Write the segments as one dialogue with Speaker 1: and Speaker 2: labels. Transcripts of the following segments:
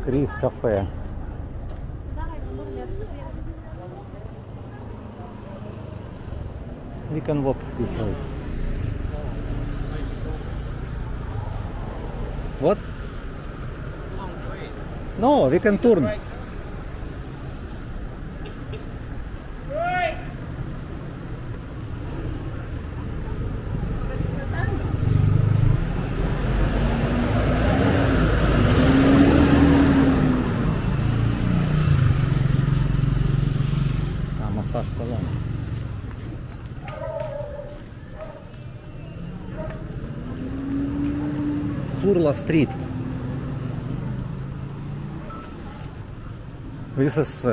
Speaker 1: Chris Cafe. We can walk this way. What? No, we can turn. Массаж салон. Сурла Street. This is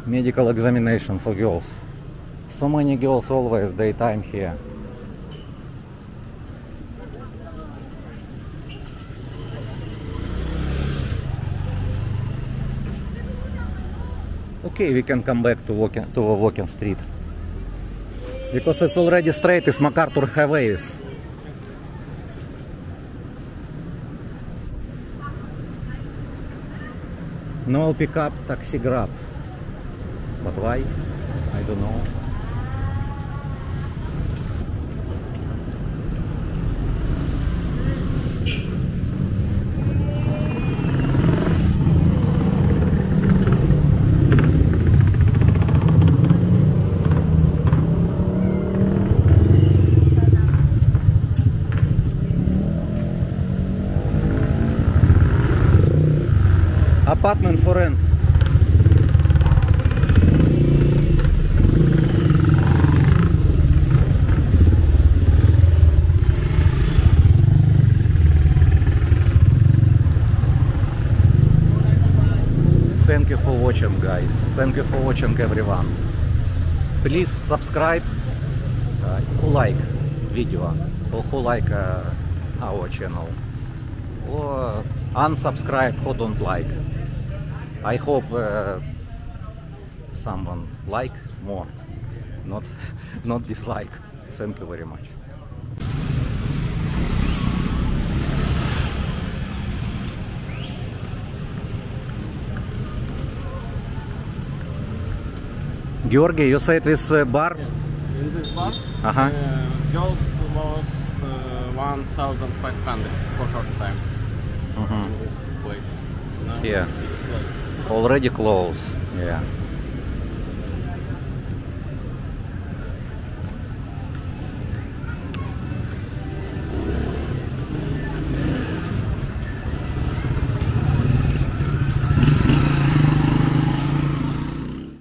Speaker 1: medical examination for girls. So many girls always daytime here. Okay, we can come back to Walking Street because it's already straight. It's MacArthur Highways. No pickup, taxi grab. But why? I don't know. Apartment for rent. Thank you for watching, guys. Thank you for watching, everyone. Please subscribe who like video or who like our channel, or unsubscribe who don't like. I hope someone like more, not dislike. Thank you very much. Georgi, you said this bar?
Speaker 2: In this bar, girls was 1,500 for short time. In this place. Now
Speaker 1: Yeah.
Speaker 2: it's closed.
Speaker 1: Already closed. Yeah.